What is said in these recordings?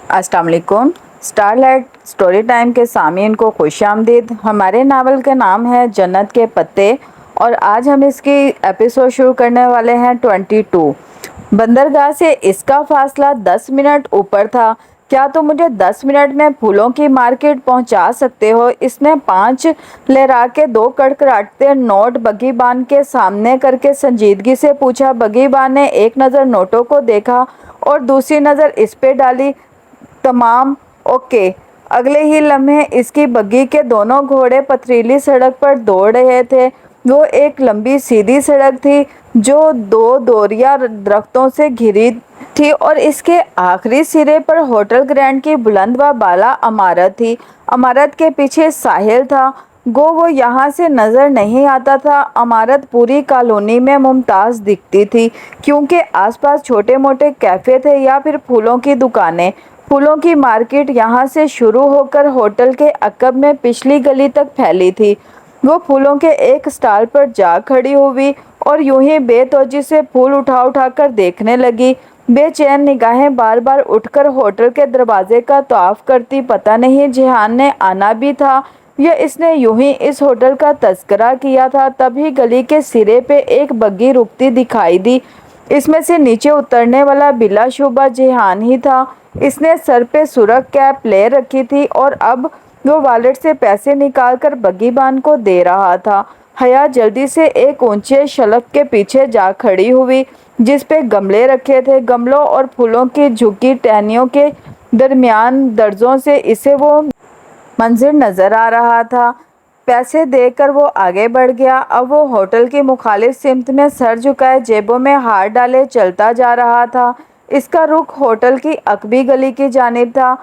अस्सलाम वालेकुम। Starlight story time के सामीन को खुश आमदीद। हमारे नावल का नाम है जन्नत के पत्ते और आज हम इसकी एपिसोड शुरू करने वाले हैं 22। बंदरगाह से इसका फासला 10 मिनट ऊपर था। क्या तुम मुझे 10 मिनट में फूलों की मार्केट पहुंचा सकते हो? इसने 5 लहरा के 2 कड़कड़ाते नोट बगीबान के सामने करके संजीदगी से पूछा। बगीबान ने एक नज़र नोटों को देखा और दूसरी नज़र इस पे डाली। तमाम ओके। अगले ही लम्हे इसकी बग्गी के दोनों घोड़े पथरीली सड़क पर दौड़ रहे थे। वो एक लंबी सीधी सड़क थी जो 2 दोरिया दरख्तों से घिरी थी और इसके आखिरी सिरे पर होटल ग्रैंड की बुलंद व बाला इमारत थी। इमारत के पीछे साहिल था। वो यहाँ से नज़र नहीं आता था। इमारत पूरी कॉलोनी में मुमताज़ दिखती थी क्योंकि आसपास छोटे मोटे कैफ़े थे या फिर फूलों की दुकानें। फूलों की मार्केट यहाँ से शुरू होकर होटल के अकब में पिछली गली तक फैली थी। वो फूलों के एक स्टॉल पर जा खड़ी हुई और यूं ही बेतौजी से फूल उठा उठा कर देखने लगी। बेचैन निगाहें बार बार उठकर होटल के दरवाजे का तवाफ करती। पता नहीं जिहान ने आना भी था या इसने यूं ही इस होटल का तस्करा किया था। तभी गली के सिरे पे एक बग्गी रुकती दिखाई दी। इसमें से नीचे उतरने वाला बिलाशुबा जिहान ही था। इसने सर पे सुर्ख कैप ले रखी थी और अब वो वॉलेट से पैसे निकालकर बगीबान को दे रहा था। हया जल्दी से एक ऊंचे शलफ के पीछे जा खड़ी हुई जिस पे गमले रखे थे। गमलों और फूलों की झुकी टहनियों के दरमियान दर्जों से इसे वो मंजर नजर आ रहा था। पैसे देकर वो आगे बढ़ गया। अब वो होटल की मुखालिफ सिमत में सर झुकाए जेबों में हाथ डाले चलता जा रहा था। इसका रुख होटल की अकबी गली की जानिब था।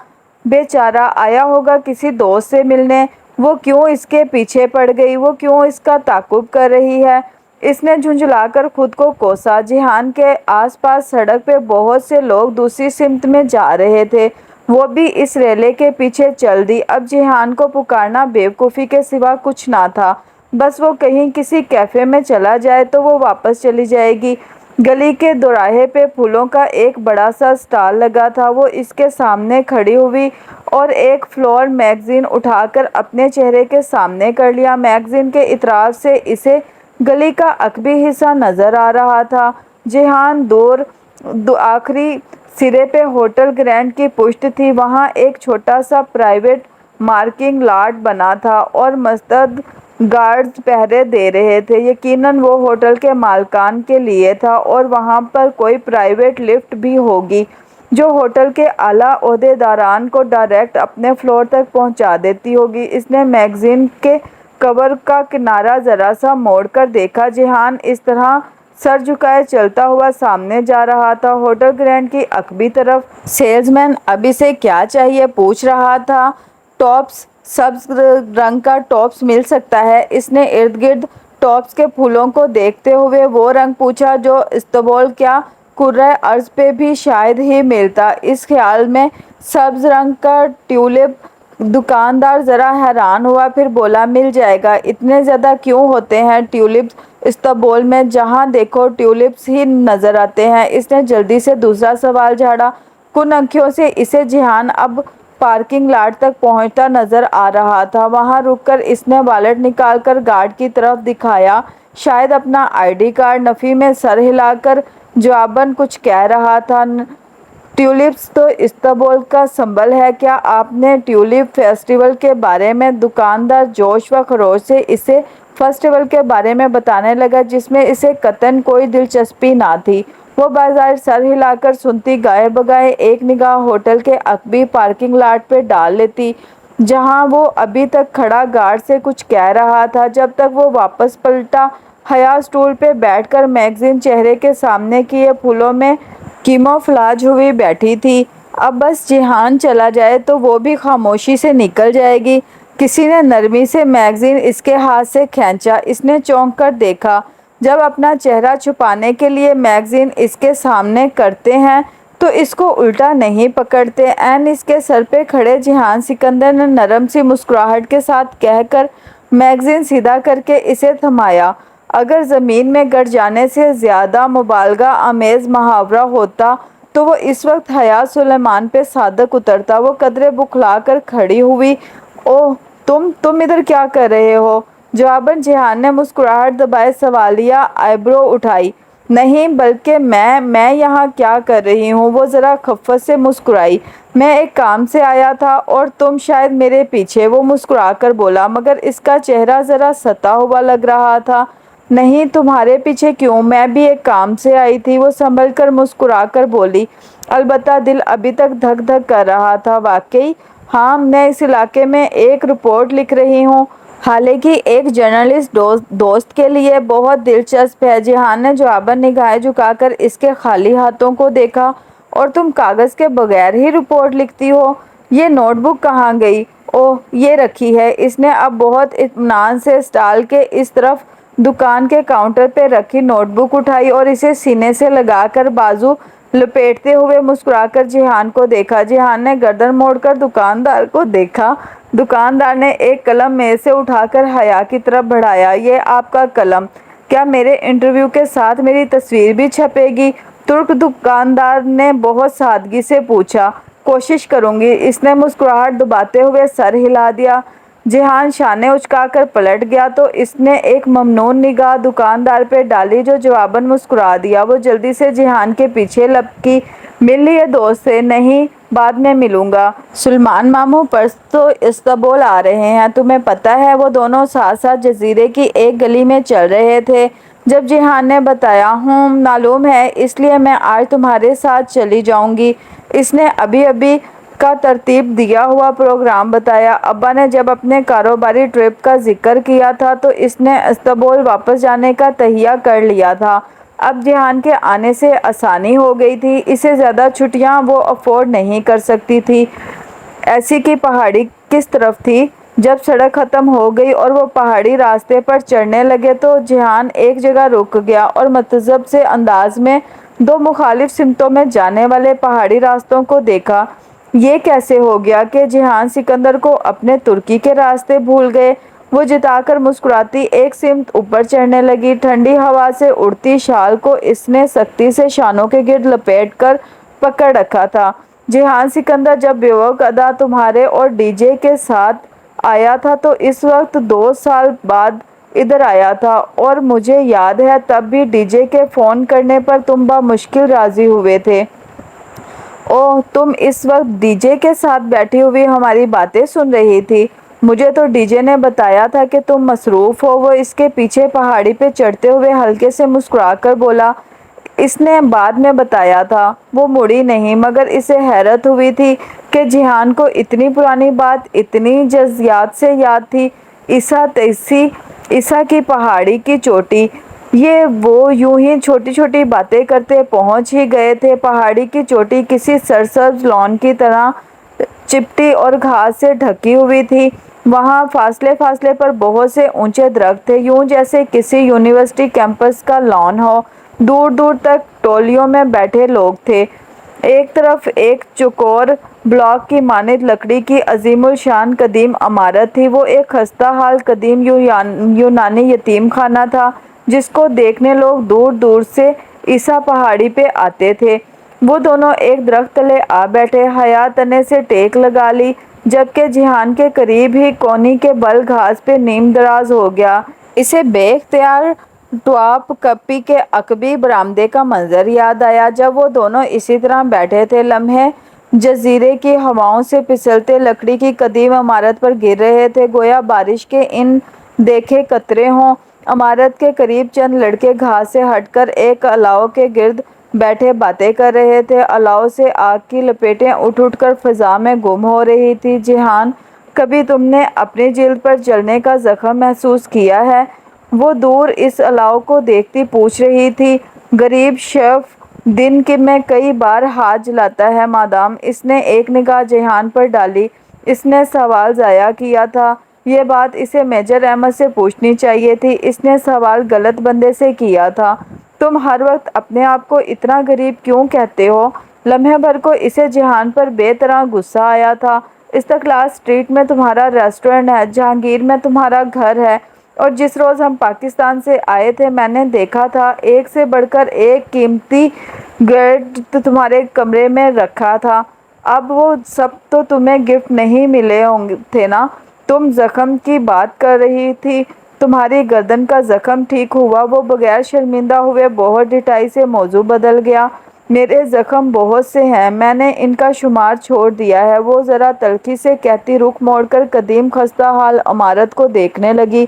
बेचारा आया होगा किसी दोस्त से मिलने। वो क्यों इसके पीछे पड़ गई? वो क्यों इसका ताकुब कर रही है? इसने झुंझलाकर खुद को कोसा। जिहान के आसपास सड़क पे बहुत से लोग दूसरी सिमत में जा रहे थे। वो भी इस रेले के पीछे चल दी। अब जिहान को पुकारना बेवकूफ़ी के सिवा कुछ ना था। बस वो कहीं किसी कैफ़े में चला जाए तो वो वापस चली जाएगी। गली के दोराहे पे फूलों का एक बड़ा सा स्टॉल लगा था। वो इसके सामने खड़ी हुई और एक फ्लोर मैगज़ीन उठाकर अपने चेहरे के सामने कर लिया। मैगज़ीन के इतराफ से इसे गली का अकबी हिस्सा नज़र आ रहा था। जिहान दूर आखिरी सिरे पे होटल ग्रैंड की पुश्त थी। वहाँ एक छोटा सा प्राइवेट मार्किंग लॉट बना था और मस्तद गार्ड्स पहरे दे रहे थे। यकीनन वो होटल के मालकान के लिए था और वहाँ पर कोई प्राइवेट लिफ्ट भी होगी जो होटल के आला ओहदेदारान को डायरेक्ट अपने फ्लोर तक पहुँचा देती होगी। इसने मैगज़ीन के कवर का किनारा ज़रा सा मोड़कर देखा। जिहान इस तरह सर झुकाए चलता हुआ सामने जा रहा था होटल ग्रैंड की अकबी तरफ। सेल्समैन अभी से क्या चाहिए पूछ रहा था। टॉप्स, सब्ज रंग का टॉप्स मिल सकता है? इसने इर्द गिर्द टॉप्स के फूलों को देखते हुए वो रंग पूछा जो इस्तबोल क्या कुर्रा अर्ज पे भी शायद ही मिलता। इस ख्याल में सब्ज रंग का ट्यूलिप। दुकानदार ज़रा हैरान हुआ फिर बोला मिल जाएगा। इतने ज़्यादा क्यों होते हैं ट्यूलिप्स इस्तंबुल में? जहाँ देखो ट्यूलिप्स ही नज़र आते हैं। इसने जल्दी से दूसरा सवाल झाड़ा। कुन आँखों से इसे जिहान अब पार्किंग लॉट तक पहुंचता नज़र आ रहा था। वहां रुककर इसने वॉलेट निकालकर गार्ड की तरफ दिखाया। शायद अपना आईडी कार्ड। नफ़ी में सर हिलाकर जवाबन कुछ कह रहा था। ट्यूलिप्स तो इस्तंबुल का संबल है। क्या आपने ट्यूलिप फेस्टिवल के बारे में? दुकानदार जोश व खरोश से इसे फेस्टिवल के बारे में बताने लगा जिसमें इसे कतन कोई दिलचस्पी ना थी। वो बाज़ार सर हिलाकर सुनती गाए बगाए एक निगाह होटल के अकबी पार्किंग लॉट पे डाल लेती जहां वो अभी तक खड़ा गार्ड से कुछ कह रहा था। जब तक वो वापस पलटा हया स्टूल पे बैठकर मैगज़ीन चेहरे के सामने किए फूलों में कीमोफ्लाज हुई बैठी थी। अब बस जिहान चला जाए तो वो भी खामोशी से निकल जाएगी। किसी ने नरमी से मैगज़ीन इसके हाथ से खींचा। इसने चौंक कर देखा। जब अपना चेहरा छुपाने के लिए मैगज़ीन इसके सामने करते हैं तो इसको उल्टा नहीं पकड़ते। ऐन इसके सर पे खड़े जिहान सिकंदर ने नरम सी मुस्कुराहट के साथ कहकर मैगज़ीन सीधा करके इसे थमाया। अगर ज़मीन में गड़ जाने से ज़्यादा मुबालगा आमेज़ मुहावरा होता تو وہ اس وقت حیات سلیمان پہ صادق اترتا۔ وہ قدرے بکھلا کر کھڑی ہوئی۔ اوہ تم ادھر کیا کر رہے ہو؟ جواباً جیہان نے مسکراہٹ دبائے سوالیہ آئیبرو اٹھائی۔ نہیں بلکہ میں یہاں کیا کر رہی ہوں؟ وہ ذرا خفت سے مسکرائی۔ میں ایک کام سے آیا تھا اور تم شاید میرے پیچھے، وہ مسکرا کر بولا، مگر اس کا چہرہ ذرا ستا ہوا لگ رہا تھا۔ نہیں تمہارے پیچھے کیوں؟ میں بھی ایک کام سے آئی تھی، وہ سنبھل کر مسکرا کر بولی۔ البتہ دل ابھی تک دھک دھک کر رہا تھا۔ واقعی؟ ہاں، میں اس علاقے میں ایک رپورٹ لکھ رہی ہوں، حالانکہ ایک جرنلسٹ دوست کے لیے بہت دلچسپ ہے۔ جیہان نے جواباً نگاہیں جھکا کر اس کے خالی ہاتھوں کو دیکھا۔ اور تم کاغذ کے بغیر ہی رپورٹ لکھتی ہو؟ یہ نوٹ بک کہاں گئی؟ اوہ یہ رکھی ہے۔ اس نے اب بہت اطمینان سے اسٹال کے اس طرف دکان کے کاؤنٹر پہ رکھی نوٹ بک اٹھائی اور اسے سینے سے لگا کر بازو لپیٹتے ہوئے مسکرا کر جیہان کو دیکھا۔ جیہان نے گردن موڑ کر دکاندار کو دیکھا۔ دکاندار نے ایک قلم میز سے اٹھا کر حیا کی طرف بڑھایا۔ یہ آپ کا قلم؟ کیا میرے انٹرویو کے ساتھ میری تصویر بھی چھپے گی؟ ترک دکاندار نے بہت سادگی سے پوچھا۔ کوشش کروں گی، اس نے مسکراہٹ دباتے ہوئے سر ہلا دیا۔ جیہان شانے اچکا کر پلٹ گیا تو اس نے ایک ممنون نگاہ دکاندار پہ ڈالی جو جواباً مسکرا دیا۔ وہ جلدی سے جیہان کے پیچھے لپکی۔ مل لیے دوست سے؟ نہیں، بعد میں ملوں گا۔ سلیمان ماموں پرسوں استنبول آ رہے ہیں، تمہیں پتہ ہے؟ وہ دونوں ساتھ ساتھ جزیرے کی ایک گلی میں چل رہے تھے جب جیہان نے بتایا۔ معلوم ہے، اس لیے میں آج تمہارے ساتھ چلی جاؤں گی۔ اس نے ابھی کا ترتیب دیا ہوا پروگرام بتایا۔ ابا نے جب اپنے کاروباری ٹرپ کا ذکر کیا تھا تو اس نے استنبول واپس جانے کا تہیہ کر لیا تھا۔ اب جیہان کے آنے سے آسانی ہو گئی تھی، اسے زیادہ چھٹیاں وہ افورڈ نہیں کر سکتی تھی۔ ایسی کی پہاڑی کس طرف تھی؟ جب سڑک ختم ہو گئی اور وہ پہاڑی راستے پر چڑھنے لگے تو جیہان ایک جگہ رک گیا اور متذبذب سے انداز میں دو مخالف سمتوں میں جانے والے پہاڑی راستوں کو دیکھا۔ یہ کیسے ہو گیا کہ جیہان سکندر کو اپنے ترکی کے راستے بھول گئے؟ وہ جتا کر مسکراتی ایک سمت اوپر چڑھنے لگی۔ ٹھنڈی ہوا سے اڑتی شال کو اس نے سختی سے شانوں کے گرد لپیٹ کر پکڑ رکھا تھا۔ جیہان سکندر جب بیوقوف ادا تمہارے اور ڈی جے کے ساتھ آیا تھا تو اس وقت 2 سال بعد ادھر آیا تھا، اور مجھے یاد ہے تب بھی ڈی جے کے فون کرنے پر تم بمشکل راضی ہوئے تھے۔ اوہ تم اس وقت ڈی جے کے ساتھ بیٹھی ہوئی ہماری باتیں سن رہی تھی؟ مجھے تو ڈی جے نے بتایا تھا کہ تم مصروف ہو۔ وہ اس کے پیچھے پہاڑی پہ چڑھتے ہوئے ہلکے سے مسکرا کر بولا۔ اس نے بعد میں بتایا تھا۔ وہ مڑی نہیں، مگر اسے حیرت ہوئی تھی کہ جیہان کو اتنی پرانی بات اتنی جزیات سے یاد تھی۔ عیسیٰ کی پہاڑی کی چوٹی۔ وہ یوں ہی چھوٹی چھوٹی باتیں کرتے پہنچ ہی گئے تھے۔ پہاڑی کی چوٹی کسی سرسبز لان کی طرح چپٹی اور گھاس سے ڈھکی ہوئی تھی۔ وہاں فاصلے فاصلے پر بہت سے اونچے درخت تھے، یوں جیسے کسی یونیورسٹی کیمپس کا لان ہو۔ دور دور تک ٹولیوں میں بیٹھے لوگ تھے۔ ایک طرف ایک چوکور بلاک کی مانند لکڑی کی عظیم الشان قدیم عمارت تھی۔ وہ ایک خستہ حال قدیم یونانی یتیم خانہ تھا جس کو دیکھنے لوگ دور دور سے عیسیٰ پہاڑی پہ آتے تھے۔ وہ دونوں ایک درخت تلے آ بیٹھے۔ حیا تنے سے ٹیک لگا لی، جبکہ جیہان کے قریب ہی کونی کے بل گھاس پہ نیم دراز ہو گیا۔ اسے بے اختیار ٹواپ کپی کے عقبی برآمدے کا منظر یاد آیا جب وہ دونوں اسی طرح بیٹھے تھے۔ لمحے جزیرے کی ہواؤں سے پھسلتے لکڑی کی قدیم عمارت پر گر رہے تھے، گویا بارش کے ان دیکھے قطرے ہوں۔ عمارت کے قریب چند لڑکے گھاس سے ہٹ کر ایک الاؤ کے گرد بیٹھے باتیں کر رہے تھے۔ الاؤ سے آگ کی لپیٹیں اٹھ اٹھ کر فضا میں گم ہو رہی تھیں۔ جیہان، کبھی تم نے اپنی جلد پر جلنے کا زخم محسوس کیا ہے؟ وہ دور اس الاؤ کو دیکھتی پوچھ رہی تھی۔ غریب شیف دن میں کئی بار ہاتھ جلاتا ہے مادام۔ اس نے ایک نگاہ جیہان پر ڈالی۔ اس نے سوال ضائع کیا تھا۔ یہ بات اسے میجر احمد سے پوچھنی چاہیے تھی۔ اس نے سوال غلط بندے سے کیا تھا۔ تم ہر وقت اپنے آپ کو اتنا غریب کیوں کہتے ہو؟ لمحے بھر کو اسے جیہان پر بے طرح غصہ آیا تھا۔ استقلال اسٹریٹ میں تمہارا ریسٹورینٹ ہے، جہانگیر میں تمہارا گھر ہے، اور جس روز ہم پاکستان سے آئے تھے میں نے دیکھا تھا ایک سے بڑھ کر ایک قیمتی گفٹ تمہارے کمرے میں رکھا تھا۔ اب وہ سب تو تمہیں گفٹ نہیں ملے ہوں تھے نا؟ تم زخم کی بات کر رہی تھی، تمہاری گردن کا زخم ٹھیک ہوا؟ وہ بغیر شرمندہ ہوئے بہت ڈٹائی سے موضوع بدل گیا۔ میرے زخم بہت سے ہیں، میں نے ان کا شمار چھوڑ دیا ہے، وہ ذرا تلخی سے کہتی رخ موڑ کر قدیم خستہ حال عمارت کو دیکھنے لگی۔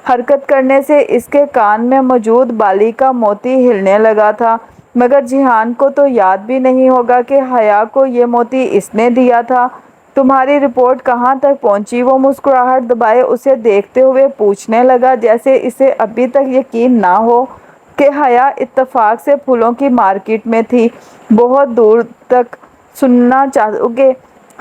حرکت کرنے سے اس کے کان میں موجود بالی کا موتی ہلنے لگا تھا، مگر جیحان کو تو یاد بھی نہیں ہوگا کہ حیا کو یہ موتی اس نے دیا تھا۔ تمہاری رپورٹ کہاں تک پہنچی؟ وہ مسکراہٹ دبائے اسے دیکھتے ہوئے پوچھنے لگا، جیسے اسے ابھی تک یقین نہ ہو کہ حیا اتفاق سے پھولوں کی مارکیٹ میں تھی۔ بہت دور تک سننا چاہو گے؟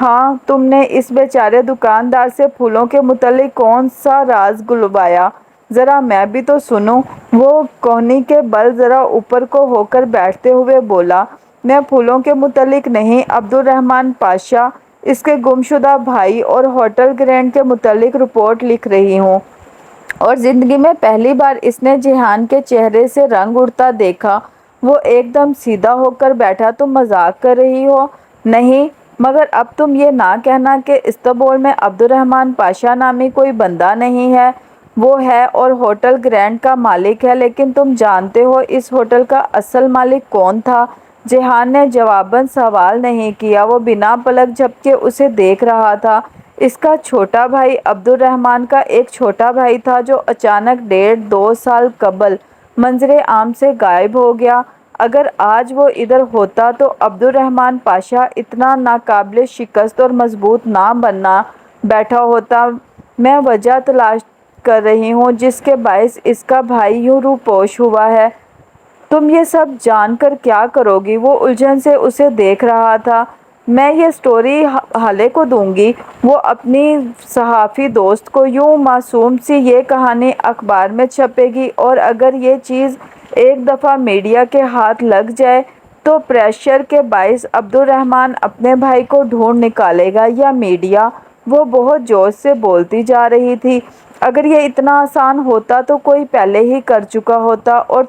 ہاں، تم نے اس بیچارے دکاندار سے پھولوں کے متعلق کون سا راز گلوایا؟ ذرا میں بھی تو سنوں۔ وہ کوہنی کے بل ذرا اوپر کو ہو کر بیٹھتے ہوئے بولا، میں پھولوں کے متعلق نہیں، عبدالرحمن پاشا، اس کے گم شدہ بھائی اور ہوٹل گرینڈ کے متعلق رپورٹ لکھ رہی ہوں۔ اور زندگی میں پہلی بار اس نے جیحان کے چہرے سے رنگ اڑتا دیکھا۔ وہ ایک دم سیدھا ہو کر بیٹھا، تم مذاق کر رہی ہو؟ نہیں، مگر اب تم یہ نہ کہنا کہ استنبول میں عبدالرحمن پاشا نامی کوئی بندہ نہیں ہے۔ وہ ہے اور ہوٹل گرینڈ کا مالک ہے، لیکن تم جانتے ہو اس ہوٹل کا اصل مالک کون تھا؟ جیحان نے جواباً سوال نہیں کیا، وہ بنا پلک جھپکے اسے دیکھ رہا تھا۔ اس کا چھوٹا بھائی عبدالرحمن کا ایک چھوٹا بھائی تھا جو اچانک 1.5-2 سال قبل منظر عام سے غائب ہو گیا۔ اگر آج وہ ادھر ہوتا تو عبدالرحمن پاشا اتنا ناقابل شکست اور مضبوط نہ بنا بیٹھا ہوتا۔ میں وجہ تلاش کر رہی ہوں جس کے باعث اس کا بھائی یوں روپوش ہوا ہے۔ تم یہ سب جان کر کیا کرو گی؟ وہ الجھن سے اسے دیکھ رہا تھا۔ میں یہ سٹوری حالے کو دوں گی، وہ اپنی صحافی دوست کو، یوں معصوم سی یہ کہانی اخبار میں چھپے گی، اور اگر یہ چیز ایک دفعہ میڈیا کے ہاتھ لگ جائے تو پریشر کے باعث عبدالرحمن اپنے بھائی کو ڈھونڈ نکالے گا، یا میڈیا۔ وہ بہت جوش سے بولتی جا رہی تھی، اگر یہ اتنا آسان ہوتا تو کوئی پہلے ہی کر چکا ہوتا۔ اور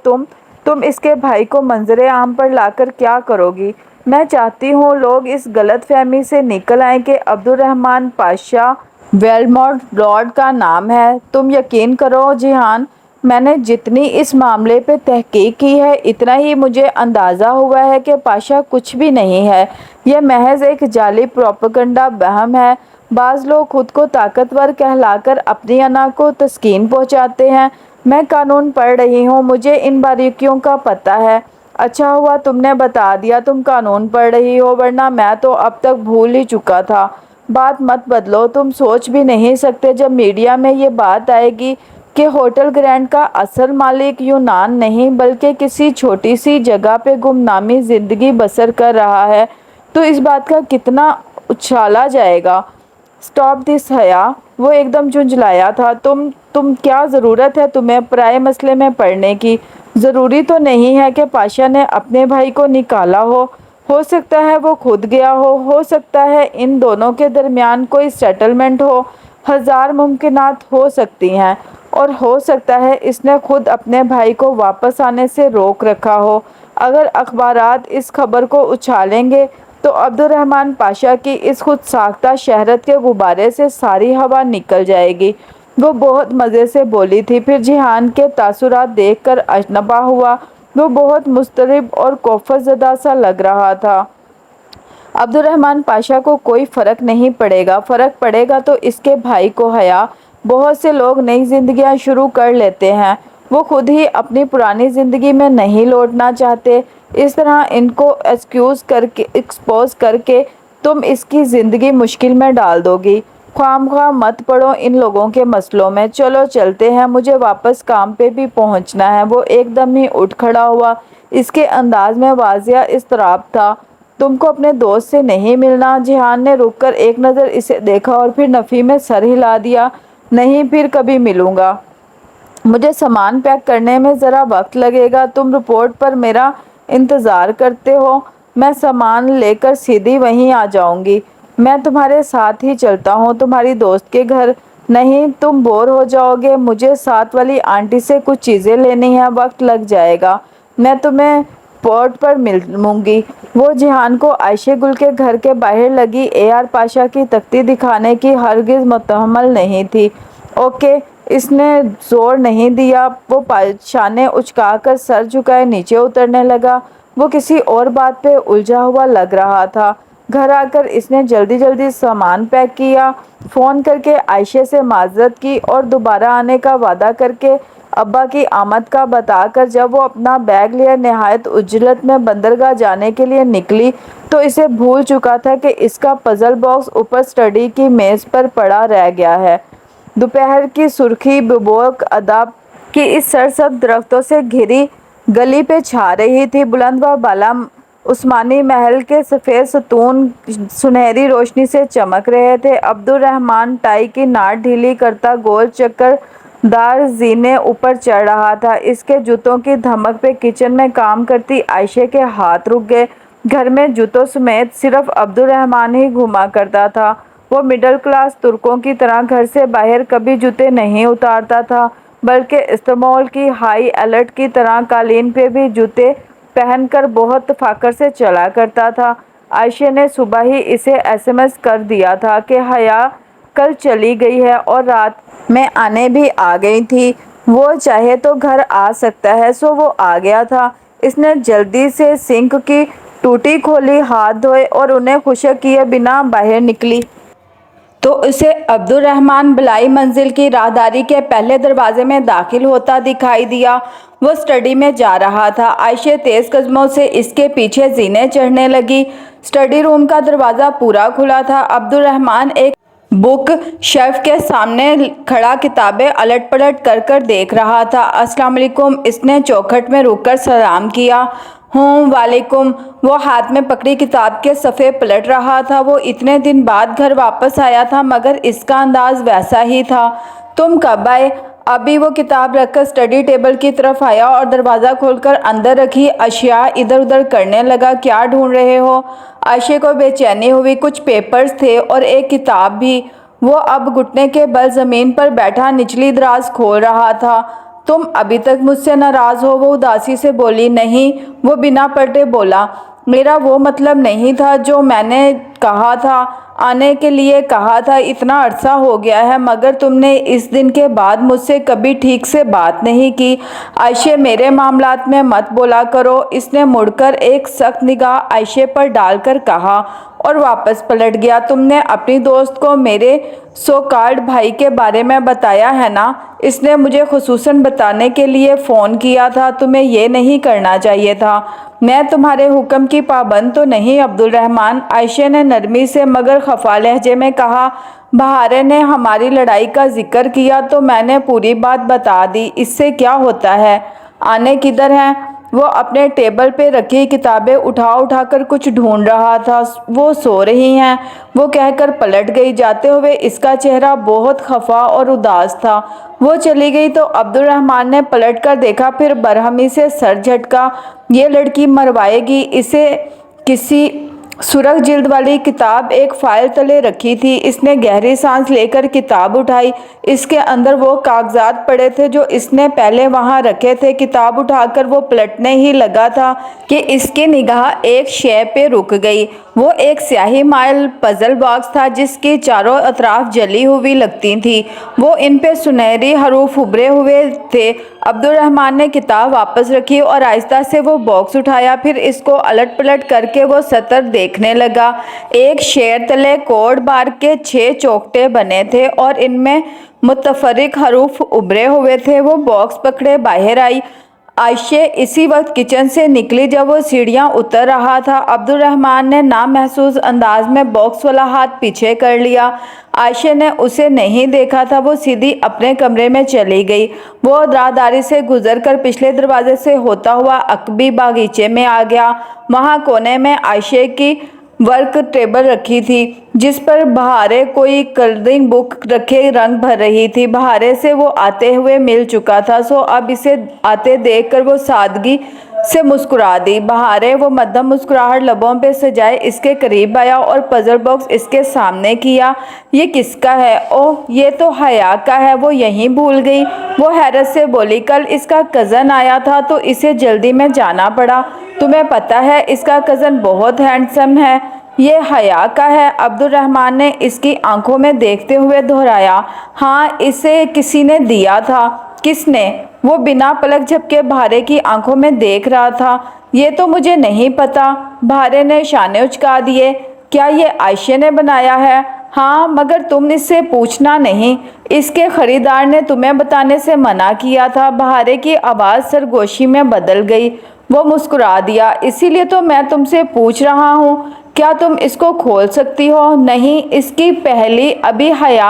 تم اس کے بھائی کو منظر عام پر لا کر کیا کرو گی؟ میں چاہتی ہوں لوگ اس غلط فہمی سے نکل آئیں کہ عبدالرحمن پاشا ویلموٹ لارڈ کا نام ہے۔ تم یقین کرو جیحان، میں نے جتنی اس معاملے پہ تحقیق کی ہے اتنا ہی مجھے اندازہ ہوا ہے کہ پاشا کچھ بھی نہیں ہے، یہ محض ایک جعلی پروپیگنڈا وہم ہے۔ بعض لوگ خود کو طاقتور کہلا کر اپنی انا کو تسکین پہنچاتے ہیں۔ میں قانون پڑھ رہی ہوں، مجھے ان باریکیوں کا پتہ ہے۔ اچھا ہوا تم نے بتا دیا تم قانون پڑھ رہی ہو، ورنہ میں تو اب تک بھول ہی چکا تھا۔ بات مت بدلو، تم سوچ بھی نہیں سکتے جب میڈیا میں یہ بات آئے گی کہ ہوٹل گرینڈ کا اصل مالک یونان نہیں بلکہ کسی چھوٹی سی جگہ پہ گمنامی زندگی بسر کر رہا ہے، تو اس بات کا کتنا اچھالا جائے گا۔ اسٹاپ دس حیا، وہ ایک دم جھنجھلایا تھا۔ تم کیا ضرورت ہے تمہیں پرائے مسئلے میں پڑنے کی؟ ضروری تو نہیں ہے کہ پاشا نے اپنے بھائی کو نکالا ہو سکتا ہے وہ خود گیا ہو سکتا ہے ان دونوں کے درمیان کوئی سیٹلمنٹ ہو، ہزار ممکنات ہو سکتی ہیں، اور ہو سکتا ہے اس نے خود اپنے بھائی کو واپس آنے سے روک رکھا ہو۔ اگر اخبارات اس خبر کو اچھالیں گے تو عبدالرحمن پاشا کی اس خود ساختہ شہرت کے غبارے سے ساری ہوا نکل جائے گی۔ وہ بہت مزے سے بولی تھی، پھر جیحان کے تاثرات دیکھ کر اشنبا ہوا۔ وہ بہت مضطرب اور کوفت زدہ سا لگ رہا تھا۔ عبدالرحمن پاشا کو کوئی فرق نہیں پڑے گا، فرق پڑے گا تو اس کے بھائی کو۔ حیا، بہت سے لوگ نئی زندگیاں شروع کر لیتے ہیں، وہ خود ہی اپنی پرانی زندگی میں نہیں لوٹنا چاہتے، اس طرح ان کو ایکسپوز کر کے تم اس کی زندگی مشکل میں ڈال دو گی۔ خواہ مت پڑو ان لوگوں کے مسئلوں میں، چلو چلتے ہیں، مجھے واپس کام پہ بھی پہنچنا ہے۔ وہ ایک دم ہی اٹھ کھڑا ہوا، اس کے انداز میں واضح اضطراب تھا۔ تم کو اپنے دوست سے نہیں ملنا؟ جیحان نے رک کر ایک نظر اسے دیکھا اور پھر نفی میں سر ہلا دیا۔ نہیں، پھر کبھی ملوں گا، مجھے سامان پیک کرنے میں ذرا وقت لگے گا۔ تم رپورٹ پر میرا انتظار کرتے ہو، میں سامان لے کر سیدھی وہیں آ جاؤں گی۔ میں تمہارے ساتھ ہی چلتا ہوں تمہاری دوست کے گھر۔ नहीं, तुम बोर हो जाओगे। मुझे साथ वाली आंटी से कुछ चीज़ें लेनी है, वक्त लग जाएगा। मैं तुम्हें पोर्ट पर मिलूंगी। वो जिहान को आयशे गुल के घर के बाहर लगी AR पाशा की तख्ती दिखाने की हरगिज मुतहम्मल नहीं थी। ओके, इसने जोर नहीं दिया। वो पाशाने उचकाकर सर झुकाए नीचे उतरने लगा। वो किसी और बात पे उलझा हुआ लग रहा था। घर आकर इसने जल्दी जल्दी सामान पैक किया, फ़ोन करके आयशे से माजरत की और दोबारा आने का वादा करके अब्बा की आमद का बताकर जब वो अपना बैग लिए नहायत उजलत में बंदरगाह जाने के लिए निकली तो इसे भूल चुका था कि इसका पज़ल बॉक्स ऊपर स्टडी की मेज़ पर पड़ा रह गया है। दोपहर की सुर्खी बेबाक आदाब की इस सरसब्ज दरख्तों से घिरी गली पे छा रही थी। बुलंद व बाला उस्मानी महल के सफ़ेद सतून सुनहरी रोशनी से चमक रहे थे। अब्दुर्रहमान टाई की नाट ढीली करता गोल चक्करदार जीने ऊपर चढ़ रहा था। इसके जूतों की धमक पे किचन में काम करती आयशे के हाथ रुक गए। घर में जूतों समेत सिर्फ अब्दुर्रहमान ही घुमा करता था। वो मिडिल क्लास तुर्कों की तरह घर से बाहर कभी जूते नहीं उतारता था, बल्कि इस्तांबुल की हाई अलर्ट की तरह कालीन पे भी जूते पहनकर बहुत फ़ख्र से चला करता था। आयशे ने सुबह ही इसे SMS कर दिया था कि हया कल चली गई है और रात में आने भी आ गई थी। वो चाहे तो घर आ सकता है। सो वो आ गया था। इसने जल्दी से सिंक की टूटी खोली, हाथ धोए और उन्हें खुशक किए बिना बाहर निकली तो उसे अब्दुर्रहमान बलाई मंजिल की राहदारी के पहले दरवाजे में दाखिल होता दिखाई दिया। वो स्टडी में जा रहा था। आयशे तेज कदमों से इसके पीछे जीने चढ़ने लगी। स्टडी रूम का दरवाज़ा पूरा खुला था। अब्दुर्रहमान एक बुक शेल्फ के सामने खड़ा किताबें अलट पलट कर देख रहा था। अस्सलाम वालेकुम, इसने चौखट में रुककर सलाम किया। हूँ वालेकुम। वो हाथ में पकड़ी किताब के सफ़े पलट रहा था। वो इतने दिन बाद घर वापस आया था मगर इसका अंदाज वैसा ही था। तुम कब आए? अभी। वो किताब रखकर स्टडी टेबल की तरफ आया और दरवाज़ा खोलकर अंदर रखी अशिया इधर उधर करने लगा। क्या ढूंढ रहे हो? आयशे को बेचैनी हुई। कुछ पेपर्स थे और एक किताब भी। वो अब घुटने के बल ज़मीन पर बैठा निचली दराज खोल रहा था। तुम अभी तक मुझसे नाराज़ हो? वो उदासी से बोली। नहीं। वो बिना पलटे बोला। मेरा वो मतलब नहीं था जो मैंने कहा था, आने के लिए कहा था। इतना अरसा हो गया है मगर तुमने इस दिन के बाद मुझसे कभी ठीक से बात नहीं की। आयशे, मेरे मामलात में मत बोला करो। इसने मुड़कर एक सख्त निगाह आयशे पर डालकर कहा और वापस पलट गया। तुमने अपनी दोस्त को मेरे सो कॉल्ड भाई के बारे में बताया है ना? इसने मुझे खुसूसन बताने के लिए फ़ोन किया था। तुम्हें ये नहीं करना चाहिए था। मैं तुम्हारे हुक्म की पाबंद तो नहीं अब्दुर्रहमान, आयशे ने नरमी से मगर खफा लहजे में कहा। बहारे ने हमारी लड़ाई का जिक्र किया तो मैंने पूरी बात बता दी। इससे क्या होता है? आने किधर हैं? वो अपने टेबल पे रखी किताबें उठा कर कुछ ढूंढ रहा था। वो सो रही हैं, वो कहकर पलट गई। जाते हुए इसका चेहरा बहुत खफा और उदास था। वो चली गई तो अब्दुर्रहमान ने पलट कर देखा, फिर बरहमी से सर झटका। ये लड़की मरवाएगी इसे। किसी सुरख जिल्द वाली किताब एक फाइल तले रखी थी। इसने गहरी सांस लेकर किताब उठाई। इसके अंदर वो कागजात पड़े थे जो इसने पहले वहां रखे थे। किताब उठाकर वो पलटने ही लगा था कि इसकी निगाह एक शय पे रुक गई। वो एक स्याही माइल पजल बॉक्स था जिसकी चारों अतराफ जली हुई लगती थी। वो इन पे सुनहरी हरूफ उभरे हुए थे। अब्दुर्रहमान ने किताब वापस रखी और आहिस्ता से वो बॉक्स उठाया। फिर इसको अलट पलट करके वो सतर देखने लगा। एक शेर तले कोड बार के 6 चौखटे बने थे और इनमें मुतफरिक हरूफ उभरे हुए थे। वो बॉक्स पकड़े बाहर आई। आयशे इसी वक्त किचन से निकली जब वो सीढ़ियाँ उतर रहा था। अब्दुर्रहमान ने नामहसूस अंदाज में बॉक्स वाला हाथ पीछे कर लिया। आयशे ने उसे नहीं देखा था। वो सीधी अपने कमरे में चली गई। वो राहदारी से गुजरकर पिछले दरवाजे से होता हुआ अकबी बागीचे में आ गया। वहाँ कोने में आयशे की वर्क टेबल रखी थी जिस पर बहारे कोई कलरिंग बुक रखे रंग भर रही थी। बहारे से वो आते हुए मिल चुका था, सो अब इसे आते देखकर वो सादगी से मुस्कुरा दी। बहारे वो मध्यम मुस्कुराहट लबों पे सजाए इसके करीब आया और पजल बॉक्स इसके सामने किया। ये किसका है? ओह, ये तो हया का है, वो यहीं भूल गई। वो हैरत से बोली, कल इसका कज़न आया था तो इसे जल्दी में जाना पड़ा। तुम्हें पता है इसका कज़न बहुत हैंडसम है। ये हया का है? अब्दुर्रहमान ने इसकी आंखों में देखते हुए दोहराया। हाँ, इसे किसी ने दिया था। किसने? वो बिना पलक झपके बहारे की आंखों में देख रहा था। ये तो मुझे नहीं पता। बहारे ने शाने उचका दिए। क्या ये आयशे ने बनाया है? हाँ, मगर तुम इससे पूछना नहीं। इसके खरीदार ने तुम्हें बताने से मना किया था। बहारे की आवाज़ सरगोशी में बदल गई। वो मुस्कुरा दिया। इसीलिए तो मैं तुमसे पूछ रहा हूँ, क्या तुम इसको खोल सकती हो? नहीं, इसकी पहली अभी हया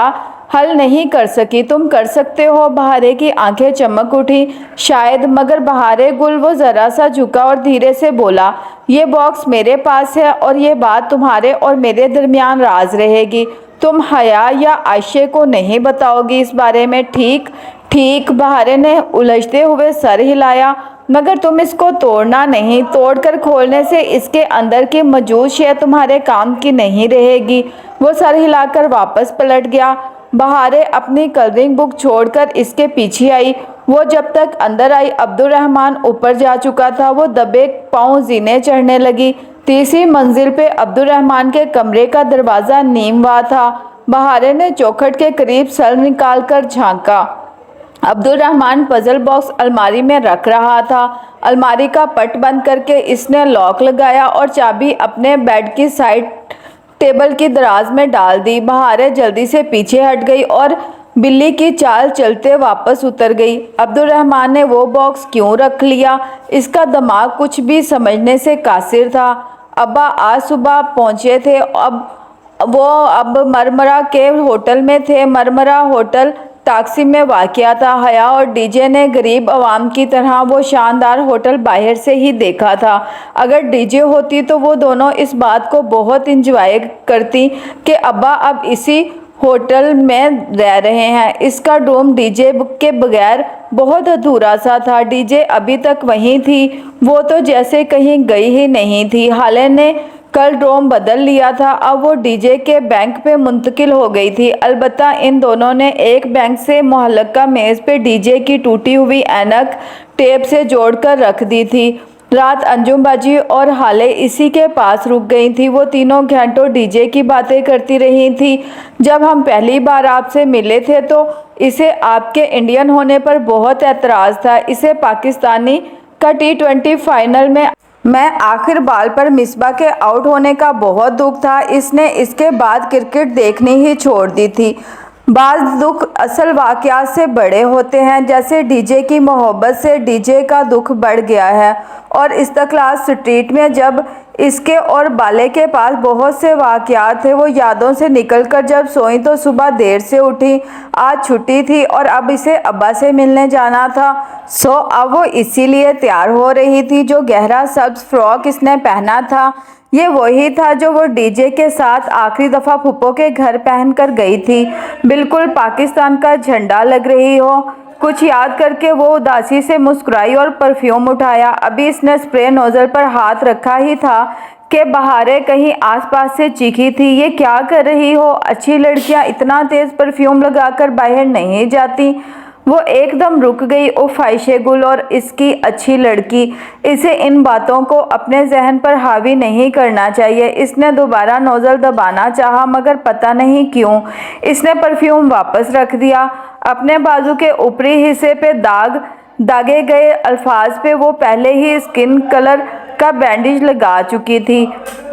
हल नहीं कर सकी। तुम कर सकते हो। बहारे की आंखें चमक उठी। शायद, मगर बहारे गुल वो ज़रा सा झुका और धीरे से बोला, ये बॉक्स मेरे पास है और ये बात तुम्हारे और मेरे दरमियान राज रहेगी। तुम हया या आयशे को नहीं बताओगी इस बारे में, ठीक? ठीक। बहारे ने उलझते हुए सर हिलाया। मगर तुम इसको तोड़ना नहीं। तोड़कर खोलने से इसके अंदर की मौजूद शय तुम्हारे काम की नहीं रहेगी। वो सर हिलाकर वापस पलट गया। बहारे अपनी कलरिंग बुक छोड़कर इसके पीछे आई। वो जब तक अंदर आई अब्दुर्रहमान ऊपर जा चुका था। वो दबे पांव जीने चढ़ने लगी। तीसरी मंजिल पे अब्दुर्रहमान के कमरे का दरवाज़ा नीमवा था। बहारे ने चौखट के करीब सर निकाल कर झांका। अब्दुर्रहमान पजल बॉक्स अलमारी में रख रहा था। अलमारी का पट बंद करके इसने लॉक लगाया और चाबी अपने बेड की साइड टेबल की दराज में डाल दी। बहारे जल्दी से पीछे हट गई और बिल्ली की चाल चलते वापस उतर गई। अब्दुर्रहमान ने वो बॉक्स क्यों रख लिया? इसका दिमाग कुछ भी समझने से कासिर था। अब्बा आज सुबह पहुंचे थे। अब मरमरा के होटल में थे। मरमरा होटल ताकसीम में वाक़या था। हया और डीजे ने गरीब आवाम की तरह वो शानदार होटल बाहर से ही देखा था। अगर डीजे होती तो वो दोनों इस बात को बहुत इंजॉय करती कि अब्बा अब इसी होटल में रह रहे हैं। इसका रूम डीजे के बगैर बहुत अधूरा सा था। डीजे अभी तक वहीं थी। वो तो जैसे कहीं गई ही नहीं थी। हाले ने कल डोम बदल लिया था। अब वो डीजे के बैंक पे मुंतकिल हो गई थी। अलबत्ता इन दोनों ने एक बैंक से मुअल्लका मेज़ पे डीजे की टूटी हुई ऐनक टेप से जोड़कर रख दी थी। रात अंजुम बाजी और हाले इसी के पास रुक गई थी। वो तीनों घंटों डीजे की बातें करती रही थी। जब हम पहली बार आपसे मिले थे तो इसे आपके इंडियन होने पर बहुत एतराज़ था। इसे पाकिस्तानी का T20 फाइनल में मैं आखिर बाल पर मिसबा के आउट होने का बहुत दुख था। इसने इसके बाद क्रिकेट देखनी ही छोड़ दी थी। बाज़ दुख असल वाक़यात से बड़े होते हैं। जैसे डीजे की मोहब्बत से डीजे का दुख बढ़ गया है। और इस्तिक़लाल स्ट्रीट में जब इसके और बाले के पास बहुत से वाक़यात थे। वो यादों से निकलकर जब सोई तो सुबह देर से उठी। आज छुट्टी थी और अब इसे अब्बा से मिलने जाना था। अब वो इसीलिए तैयार हो रही थी। जो गहरा सब्ज़ फ्रॉक इसने पहना था ये वही था जो वो डीजे के साथ आखिरी दफ़ा फूफो के घर पहन कर गई थी। बिल्कुल पाकिस्तान का झंडा लग रही हो। कुछ याद करके वो उदासी से मुस्कुराई और परफ्यूम उठाया। अभी इसने स्प्रे नोज़ल पर हाथ रखा ही था कि बहारे कहीं आसपास से चीखी थी, ये क्या कर रही हो? अच्छी लड़कियां इतना तेज़ परफ्यूम लगाकर बाहर नहीं जाती। वो एकदम रुक गई। उफ, आयशे गुल और इसकी अच्छी लड़की। इसे इन बातों को अपने जहन पर हावी नहीं करना चाहिए। इसने दोबारा नोज़ल दबाना चाहा मगर पता नहीं क्यों इसने परफ्यूम वापस रख दिया। अपने बाजू के ऊपरी हिस्से पे दागे गए अल्फाज पे वो पहले ही स्किन कलर का बैंडेज लगा चुकी थी।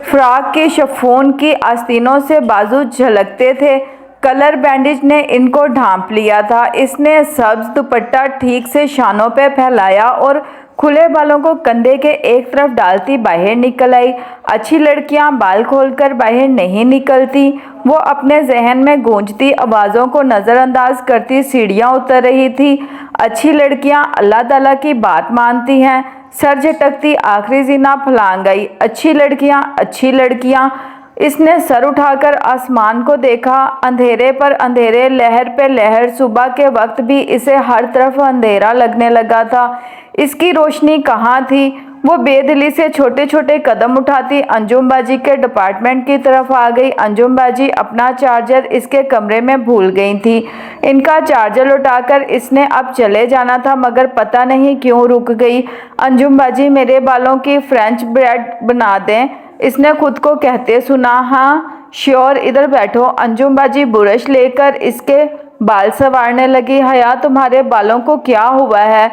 फ्रॉक के शिफॉन की आस्तीनों से बाजू झलकते थे। कलर बैंडेज ने इनको ढांप लिया था। इसने सब्ज दुपट्टा ठीक से शानों पे फैलाया और खुले बालों को कंधे के एक तरफ डालती बाहर निकल आई। अच्छी लड़कियां बाल खोलकर बाहर नहीं निकलती। वो अपने जहन में गूंजती आवाज़ों को नज़रअंदाज करती सीढ़ियां उतर रही थी। अच्छी लड़कियां अल्लाह ताला की बात मानती हैं। सर झटकती आखिरी जीना फलांग गई। अच्छी लड़कियां اس نے سر اٹھا کر آسمان کو دیکھا، اندھیرے پر اندھیرے، لہر پہ لہر۔ صبح کے وقت بھی اسے ہر طرف اندھیرا لگنے لگا تھا۔ اس کی روشنی کہاں تھی؟ وہ بے دلی سے چھوٹے چھوٹے قدم اٹھاتی انجم باجی کے ڈپارٹمنٹ کی طرف آ گئی۔ انجم باجی اپنا چارجر اس کے کمرے میں بھول گئی تھی۔ ان کا چارجر لوٹا کر اس نے اب چلے جانا تھا، مگر پتہ نہیں کیوں رک گئی۔ انجم باجی میرے بالوں کی فرینچ بریڈ بنا دیں، اس نے خود کو کہتے سنا۔ ہاں شیور، ادھر بیٹھو۔ انجم باجی برش لے کر اس کے بال سنوارنے لگی۔ حیا تمہارے بالوں کو کیا ہوا ہے؟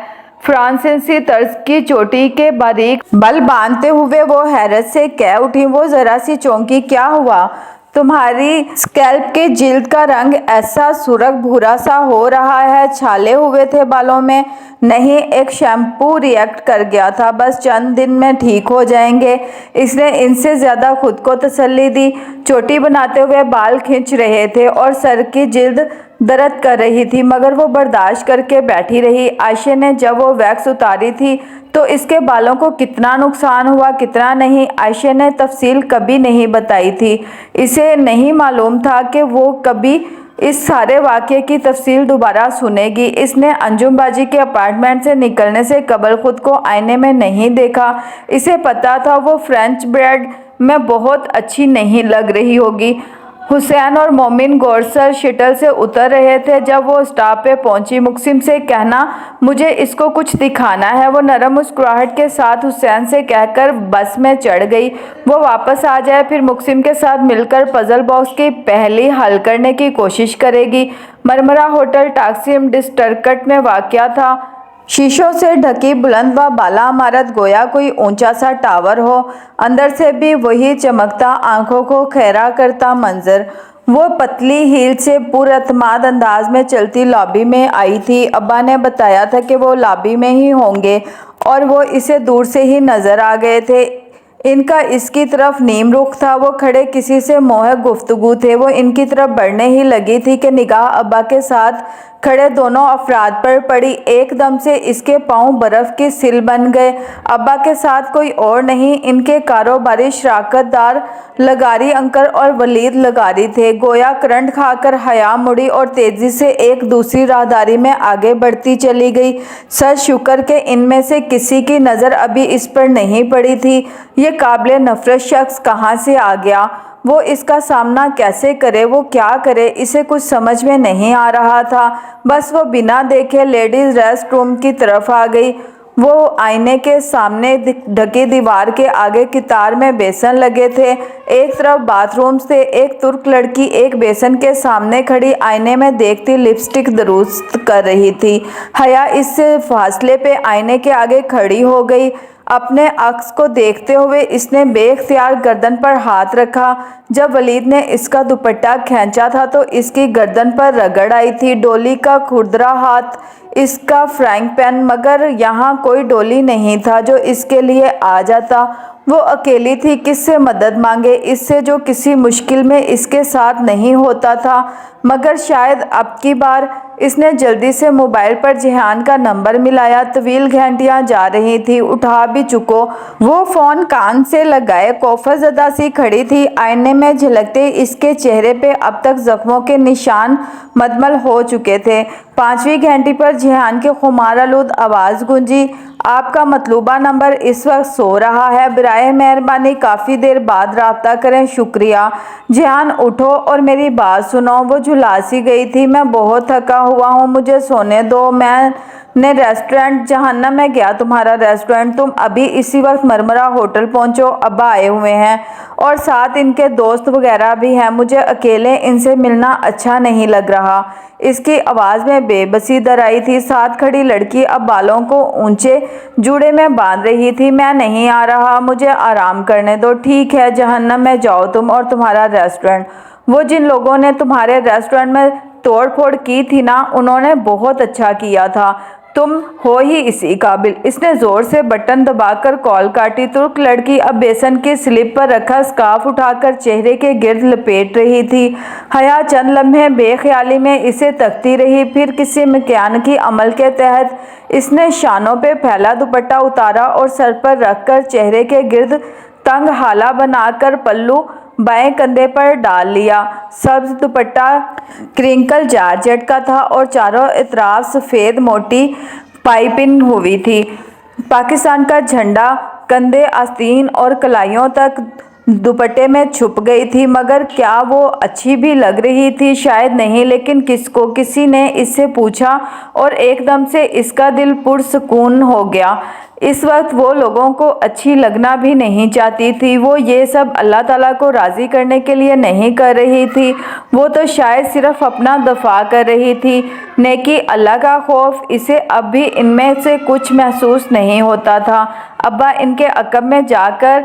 فرانسیسی طرز کی چوٹی کے باریک بال باندھتے ہوئے وہ حیرت سے کہہ اٹھی۔ وہ ذرا سی چونکی۔ کیا ہوا؟ تمہاری اسکیلپ کی جلد کا رنگ ایسا سرخ بھورا سا ہو رہا ہے، چھالے ہوئے تھے بالوں میں؟ نہیں، ایک شیمپو ری ایکٹ کر گیا تھا، بس چند دن میں ٹھیک ہو جائیں گے۔ اس نے ان سے زیادہ خود کو تسلی دی۔ چوٹی بناتے ہوئے بال کھنچ رہے تھے اور سر کی جلد درد کر رہی تھی، مگر وہ برداشت کر کے بیٹھی رہی۔ عائشہ نے جب وہ ویکس اتاری تھی تو اس کے بالوں کو کتنا نقصان ہوا، کتنا نہیں، عائشہ نے تفصیل کبھی نہیں بتائی تھی۔ اسے نہیں معلوم تھا کہ وہ کبھی اس سارے واقعے کی تفصیل دوبارہ سنے گی۔ اس نے انجم باجی کے اپارٹمنٹ سے نکلنے سے قبل خود کو آئینے میں نہیں دیکھا۔ اسے پتا تھا وہ فرینچ بریڈ میں بہت اچھی نہیں لگ رہی ہوگی۔ حسین اور مومن گورسر شٹل سے اتر رہے تھے جب وہ اسٹاپ پہ پہنچی۔ محسن سے کہنا مجھے اس کو کچھ دکھانا ہے۔ وہ نرم مسکراہٹ کے ساتھ حسین سے کہہ کر بس میں چڑھ گئی۔ وہ واپس آ جائے پھر محسن کے ساتھ مل کر پزل باکس کی پہلی حل کرنے کی کوشش کرے گی۔ مرمرا ہوٹل ٹاکسیم ڈسٹرکٹ میں واقع تھا۔ شیشوں سے ڈھکی بلند و بالا عمارت گویا کوئی اونچا سا ٹاور ہو، اندر سے بھی وہی چمکتا، آنکھوں کو خیرہ کرتا منظر۔ وہ پتلی ہیل سے پر اعتماد انداز میں چلتی لابی میں آئی تھی۔ ابا نے بتایا تھا کہ وہ لابی میں ہی ہوں گے اور وہ اسے دور سے ہی نظر آ گئے تھے۔ ان کا اس کی طرف نیم رخ تھا۔ وہ کھڑے کسی سے موہق گفتگو تھے۔ وہ ان کی طرف بڑھنے ہی لگی تھی کہ نگاہ ابا کے ساتھ کھڑے دونوں افراد پر پڑی۔ ایک دم سے اس کے پاؤں برف کی سل بن گئے۔ ابا کے ساتھ کوئی اور نہیں، ان کے کاروباری شراکت دار لغاری انکل اور ولید لغاری تھے۔ گویا کرنٹ کھا کر حیا مڑی اور تیزی سے ایک دوسری راہداری میں آگے بڑھتی چلی گئی۔ سر شکر کہ ان میں سے کسی کی نظر ابھی اس پر نہیں پڑی تھی۔ یہ قابل نفرت شخص کہاں سے آ گیا؟ وہ اس کا سامنا کیسے کرے؟ وہ کیا کرے؟ اسے کچھ سمجھ میں نہیں آ رہا تھا۔ بس وہ بنا دیکھے لیڈیز ریسٹ روم کی طرف آ گئی۔ وہ آئینے کے سامنے ڈھکی دیوار کے آگے قطار میں بیسن لگے تھے۔ ایک طرف باتھ رومز تھے۔ ایک ترک لڑکی ایک بیسن کے سامنے کھڑی آئینے میں دیکھتی لپسٹک درست کر رہی تھی۔ حیا اس سے فاصلے پہ آئینے کے آگے کھڑی ہو گئی۔ اپنے عکس کو دیکھتے ہوئے اس نے بے اختیار گردن پر ہاتھ رکھا۔ جب ولید نے اس کا دوپٹہ کھینچا تھا تو اس کی گردن پر رگڑ آئی تھی۔ ڈولی کا کھردرا ہاتھ، اس کا فرائنگ پین، مگر یہاں کوئی ڈولی نہیں تھا جو اس کے لیے آ جاتا۔ وہ اکیلی تھی، کس سے مدد مانگے؟ اس سے جو کسی مشکل میں اس کے ساتھ نہیں ہوتا تھا، مگر شاید اب کی بار۔ اس نے جلدی سے موبائل پر جیہان کا نمبر ملایا۔ طویل گھنٹیاں جا رہی تھی، اٹھا بھی چکو۔ وہ فون کان سے لگائے خوف زدہ سی کھڑی تھی۔ آئینے میں جھلکتے اس کے چہرے پہ اب تک زخموں کے نشان مدمل ہو چکے تھے۔ 5ویں گھنٹی پر جیہان کی خمار آلود آواز گونجی۔ آپ کا مطلوبہ نمبر اس وقت سو رہا ہے، براہ مہربانی کافی دیر بعد رابطہ کریں، شکریہ۔ جیہان اٹھو اور میری بات سنو۔ وہ جھلا سی گئی تھی۔ میں بہت تھکا ہوا ہوں، مجھے سونے دو۔ میں نے ریسٹورنٹ جہنم میں گیا تمہارا ریسٹورنٹ۔ تم ابھی اسی وقت مرمرا ہوٹل پہنچو۔ ابا آئے ہوئے ہیں اور ساتھ ان کے دوست وغیرہ بھی ہیں، مجھے اکیلے ان سے ملنا اچھا نہیں لگ رہا۔ اس کی آواز میں بے بسی در آئی تھی۔ ساتھ کھڑی لڑکی اب بالوں کو اونچے جوڑے میں باندھ رہی تھی۔ میں نہیں آ رہا، مجھے آرام کرنے دو۔ ٹھیک ہے، جہنم میں جاؤ تم اور تمہارا ریسٹورنٹ۔ وہ جن لوگوں نے تمہارے ریسٹورنٹ میں توڑ پھوڑ کی تھی نا، انہوں نے بہت اچھا کیا تھا، تم ہو ہی اسی قابل۔ اس نے زور سے بٹن دبا کر کال کاٹی۔ ترک لڑکی اب بیسن کی سلپ پر رکھا اسکارف اٹھا کر چہرے کے گرد لپیٹ رہی تھی۔ حیا چند لمحے بے خیالی میں اسے تکتی رہی، پھر کسی میکانیکی عمل کے تحت اس نے شانوں پہ پھیلا دوپٹہ اتارا اور سر پر رکھ کر چہرے کے گرد تنگ ہالہ بنا کر پلو बाएं कंधे पर डाल लिया। सब्ज दुपट्टा क्रिंकल जॉर्जेट का था और चारों इतराफ सफ़ेद मोटी पाइपिंग हुई थी। पाकिस्तान का झंडा कंधे, आस्तीन और कलाइयों तक दुपट्टे में छुप गई थी। मगर क्या वो अच्छी भी लग रही थी? शायद नहीं, लेकिन किसी ने इससे पूछा और एकदम से इसका दिल पुरसुकून हो गया। इस वक्त वो लोगों को अच्छी लगना भी नहीं चाहती थी। वो ये सब अल्लाह ताला को राज़ी करने के लिए नहीं कर रही थी, वो तो शायद सिर्फ अपना दफा कर रही थी। नेकी, अल्लाह का खौफ, इसे अब भी इनमें से कुछ महसूस नहीं होता था। अब्बा, इनके अकब में जाकर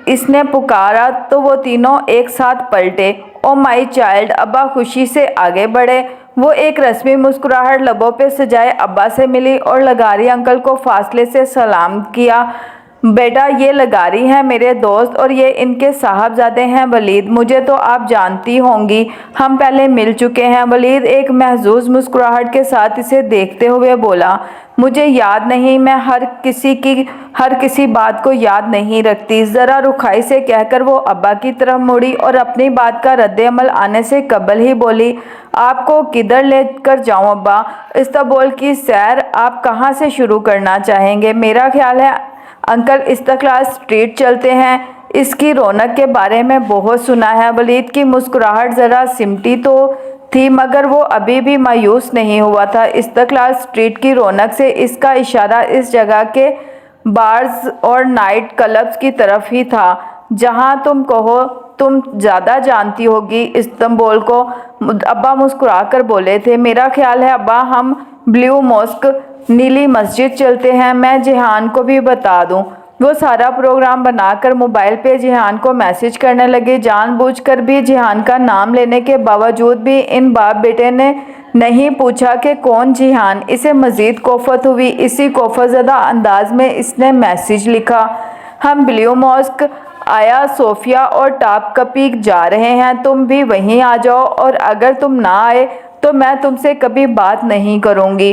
इसने पुकारा तो वो तीनों एक साथ पलटे। ओ माई चाइल्ड! अब्बा खुशी से आगे बढ़े। वो एक रस्मी मुस्कुराहट लबों पे सजाए अब्बा से मिली और लगारी अंकल को फासले से सलाम किया। बेटा, ये लगारी हैं मेरे दोस्त और ये इनके साहबजादे हैं वलीद। मुझे तो आप जानती होंगी, हम पहले मिल चुके हैं। वलीद एक महजूज मुस्कुराहट के साथ इसे देखते हुए बोला, मुझे याद नहीं, मैं हर किसी बात को याद नहीं रखती। ज़रा रुखाई से कहकर वो अब्बा की तरफ मुड़ी और अपनी बात का रद्द-ए-अमल आने से कबल ही बोली, आपको किधर लेकर जाऊं अब्बा? इस्तांबुल की सैर आप कहाँ से शुरू करना चाहेंगे? मेरा ख्याल है अंकल इस्तिक्लाल स्ट्रीट चलते हैं, इसकी रौनक के बारे में बहुत सुना है। वलीद की मुस्कुराहट ज़रा सिमटी तो थी, मगर वो अभी भी मायूस नहीं हुआ था। इस्तिक्लाल स्ट्रीट की रौनक से इसका इशारा इस जगह के बार्स और नाइट क्लब्स की तरफ ही था, जहाँ तुम कहो तुम ज़्यादा जानती होगी इस्तांबुल को। अब्बा मुस्कुरा कर बोले थे, मेरा ख्याल है अब्बा, हम ब्लू मॉस्क, नीली मस्जिद चलते हैं। मैं जिहान को भी बता दूं। वो सारा प्रोग्राम बनाकर मोबाइल पे जिहान को मैसेज करने लगे। जानबूझकर भी जिहान का नाम लेने के बावजूद भी इन बाप बेटे ने नहीं पूछा कि कौन जिहान। इसे मज़ीद कोफत हुई। इसी कोफतज़दा अंदाज में इसने मैसेज लिखा, हम ब्लू मॉस्क, आया सोफिया और टॉप कपी जा रहे हैं, तुम भी वहीं आ जाओ, और अगर तुम ना आए तो मैं तुमसे कभी बात नहीं करूँगी।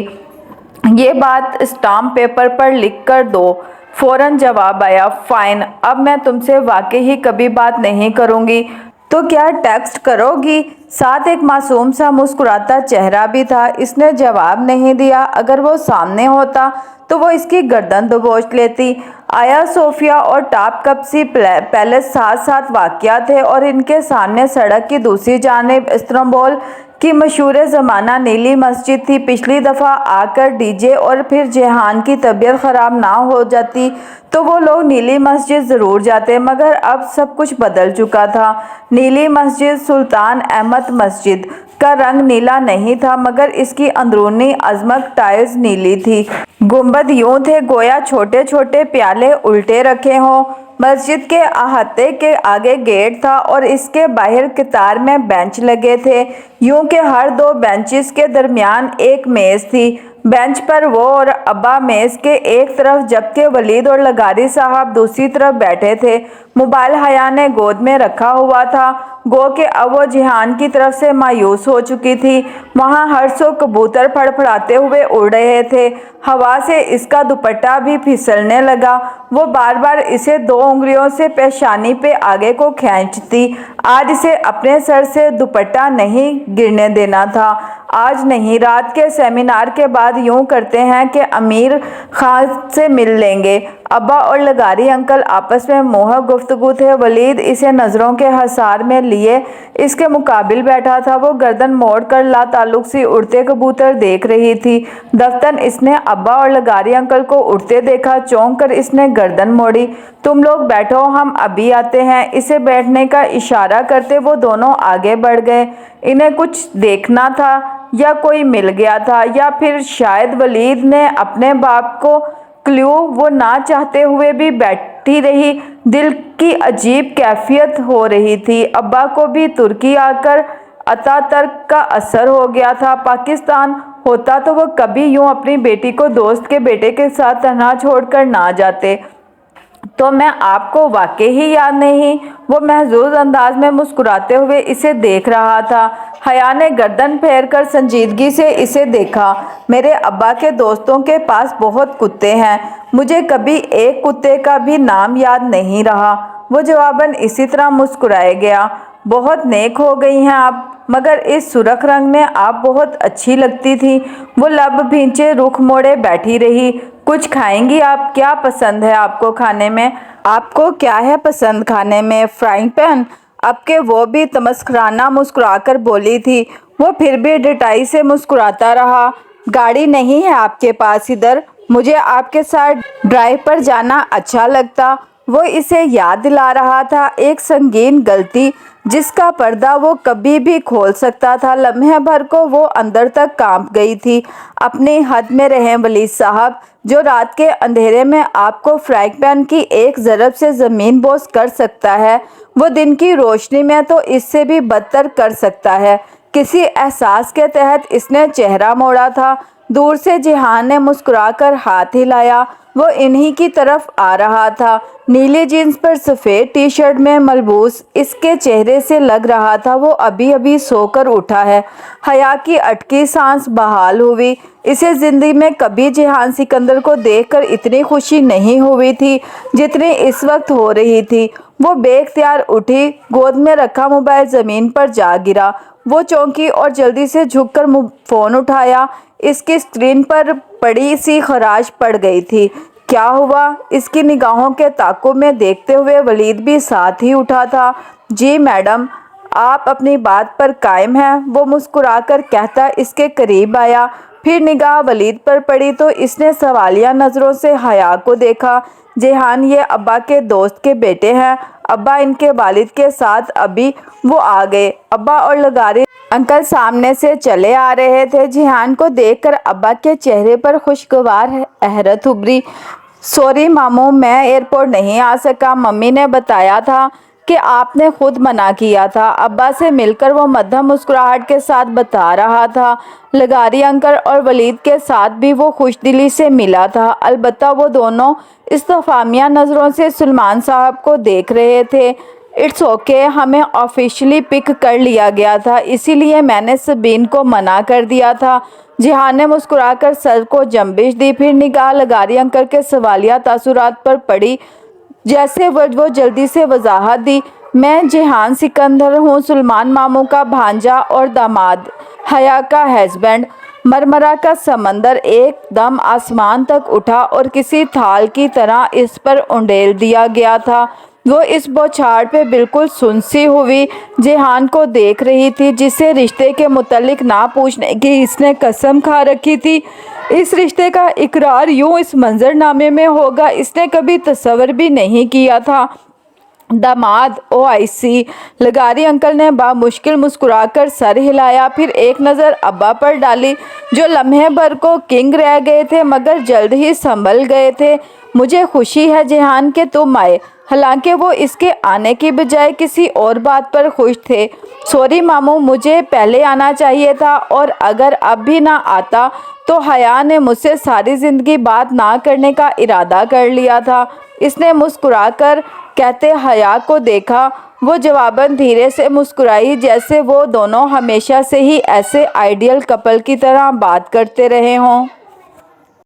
ये बात स्टाम्प पेपर पर लिख कर दो। फौरन जवाब आया, फाइन, अब मैं तुमसे वाकई ही कभी बात नहीं करूँगी। तो क्या टेक्स्ट करोगी? साथ एक मासूम सा मुस्कुराता चेहरा भी था। इसने जवाब नहीं दिया। अगर वो सामने होता तो वो इसकी गर्दन दबोच लेती। आया सोफिया और टॉप कपसी पैलेस साथ साथ वाक़या थे और इनके सामने सड़क की दूसरी जानिब इस्तांबुल की मशहूर ज़माना नीली मस्जिद थी। पिछली दफ़ा आकर डीजे और फिर जिहान की तबीयत ख़राब ना हो जाती तो वो लोग नीली मस्जिद ज़रूर जाते, मगर अब सब कुछ बदल चुका था। नीली मस्जिद सुल्तान अहमद मस्जिद का रंग नीला नहीं था, मगर इसकी अंदरूनी अजमत टाइल्स नीली थी। गुंबद यूं थे गोया छोटे छोटे प्याले उल्टे रखे हों। मस्जिद के अहाते के आगे गेट था और इसके बाहर कतार में बेंच लगे थे। यूं कि हर दो बेंचेस के दरमियान एक मेज़ थी। बेंच पर वो और अब्बा मेज़ के एक तरफ, जबकि वलीद और लगारी साहब दूसरी तरफ बैठे थे। मोबाइल हया ने गोद में रखा हुआ था। गो कि अब वो जिहान की तरफ से मायूस हो चुकी थी। वहाँ हर सौ कबूतर फड़फड़ाते हुए उड़ रहे थे। हवा से इसका दुपट्टा भी फिसलने लगा। वो बार बार इसे दो उंगलियों से पेशानी पे आगे को खींचती। आज इसे अपने सर से दुपट्टा नहीं गिरने देना था। आज नहीं, रात के सेमिनार के बाद यूं करते हैं कि अमीर खान से मिल लेंगे। अब्बा और लगारी अंकल आपस में मोहक गुफ्तगू थे। वलीद इसे नज़रों के हसार में लिए इसके मुकाबिल बैठा था। वो गर्दन मोड़ कर लाताल्लुक सी उड़ते कबूतर देख रही थी। दफ्तन इसने अब्बा और लगारी अंकल को उड़ते देखा। चौंक कर इसने गर्दन मोड़ी। तुम लोग बैठो, हम अभी आते हैं। इसे बैठने का इशारा करते वो दोनों आगे बढ़ गए। इन्हें कुछ देखना था या कोई मिल गया था, या फिर शायद वलीद ने अपने बाप को क्लू वो ना चाहते हुए भी बैठी रही। दिल की अजीब कैफियत हो रही थी। अब्बा को भी तुर्की आकर अतातर्क का असर हो गया था। पाकिस्तान होता तो वो कभी यूं अपनी बेटी को दोस्त के बेटे के साथ तन्हा छोड़कर ना जाते। तो मैं आपको वाकई ही याद नहीं? वो महजूज अंदाज में मुस्कुराते हुए इसे देख रहा था। हया ने गर्दन फेर कर संजीदगी से इसे देखा। मेरे अब्बा के दोस्तों के पास बहुत कुत्ते हैं, मुझे कभी एक कुत्ते का भी नाम याद नहीं रहा। وہ جواباً اسی طرح مسکرائے گیا۔ بہت نیک ہو گئی ہیں آپ، مگر اس سرخ رنگ میں آپ بہت اچھی لگتی تھیں۔ وہ لب بھینچے رخ موڑے بیٹھی رہی۔ کچھ کھائیں گی آپ؟ کیا پسند ہے آپ کو کھانے میں؟ آپ کو کیا ہے پسند کھانے میں؟ Frying pan? اب کہ وہ بھی تمسخرانہ مسکرا کر بولی تھی، وہ پھر بھی ڈٹائی سے مسکراتا رہا۔ گاڑی نہیں ہے آپ کے پاس ادھر؟ مجھے آپ کے ساتھ ڈرائیو پر جانا اچھا لگتا۔ وہ اسے یاد دلا رہا تھا ایک سنگین غلطی جس کا پردہ وہ کبھی بھی کھول سکتا تھا۔ لمحے بھر کو وہ اندر تک کانپ گئی تھی۔ اپنی حد میں رہیں ولید صاحب، جو رات کے اندھیرے میں آپ کو فرائنگ پین کی ایک ضرب سے زمین بوس کر سکتا ہے، وہ دن کی روشنی میں تو اس سے بھی بدتر کر سکتا ہے۔ کسی احساس کے تحت اس نے چہرہ موڑا تھا۔ دور سے جیہان نے مسکرا کر ہاتھ ہلایا، وہ انہی کی طرف آ رہا تھا۔ نیلی جینس پر سفید ٹی شرٹ میں ملبوس اس کے چہرے سے لگ رہا تھا وہ ابھی ابھی سو کر اٹھا ہے۔ حیا کی اٹکی سانس بحال ہوئی۔ اسے زندگی میں کبھی جیہان سکندر کو دیکھ کر اتنی خوشی نہیں ہوئی تھی جتنی اس وقت ہو رہی تھی۔ وہ بے اختیار اٹھی، گود میں رکھا موبائل زمین پر جا گرا۔ وہ چونکی اور جلدی سے جھک کر فون اٹھایا۔ اس کی اسکرین پر بڑی سی خراش پڑ گئی تھی۔ کیا ہوا؟ اس کی نگاہوں کے تعاقب میں دیکھتے ہوئے ولید بھی ساتھ ہی اٹھا تھا۔ جی میڈم، آپ اپنی بات پر قائم ہیں؟ وہ مسکرا کر کہتا اس کے قریب آیا۔ پھر نگاہ ولید پر پڑی تو اس نے سوالیہ نظروں سے حیا کو دیکھا۔ جیہان یہ ابا کے دوست کے بیٹے ہیں۔ ابا ان کے والد کے ساتھ ابھی وہ آ گئے۔ ابا اور لغاری انکل سامنے سے چلے آ رہے تھے۔ جیہان کو دیکھ کر ابا کے چہرے پر خوشگوار حیرت ابھری۔ سوری ماموں، میں ایئرپورٹ نہیں آ سکا۔ ممی نے بتایا تھا کہ آپ نے خود منع کیا تھا۔ ابا سے مل کر وہ مدھم مسکراہٹ کے ساتھ بتا رہا تھا۔ لغاری انکل اور ولید کے ساتھ بھی وہ خوش دلی سے ملا تھا، البتہ وہ دونوں استفہامیہ نظروں سے سلمان صاحب کو دیکھ رہے تھے۔ اٹس اوکے، ہمیں آفیشلی پک کر لیا گیا تھا، اسی لیے میں نے سبین کو منع کر دیا تھا۔ جیہان نے مسکرا کر سر کو جنبش دی، پھر نگاہ لغاری انکل کے سوالیہ تاثرات پر پڑی جیسے وہ جلدی سے وضاحت دی۔ میں جیہان سکندر ہوں، سلمان ماموں کا بھانجا اور داماد، حیا کا ہسبینڈ۔ مرمرا کا سمندر ایک دم آسمان تک اٹھا اور کسی تھال کی طرح اس پر انڈیل دیا گیا تھا۔ وہ اس بوچھاڑ پہ بالکل سن سی ہوئی جیہان کو دیکھ رہی تھی، جسے رشتے کے متعلق نہ پوچھنے کی اس نے قسم کھا رکھی تھی۔ اس رشتے کا اقرار یوں اس منظر نامے میں ہوگا اس نے کبھی تصور بھی نہیں کیا تھا۔ داماد؟ او آئی سی۔ لغاری انکل نے بامشکل مسکرا کر سر ہلایا، پھر ایک نظر ابا پر ڈالی جو لمحے بھر کو کنگ رہ گئے تھے مگر جلد ہی سنبھل گئے تھے۔ مجھے خوشی ہے جیہان کہ تم آئے۔ حالانکہ وہ اس کے آنے کی بجائے کسی اور بات پر خوش تھے۔ سوری ماموں، مجھے پہلے آنا چاہیے تھا، اور اگر اب بھی نہ آتا تو حیا نے مجھ سے ساری زندگی بات نہ کرنے کا ارادہ کر لیا تھا۔ اس نے مسکرا کر کہتے حیا کو دیکھا۔ وہ جواباً دھیرے سے مسکرائی جیسے وہ دونوں ہمیشہ سے ہی ایسے آئیڈیل کپل کی طرح بات کرتے رہے ہوں۔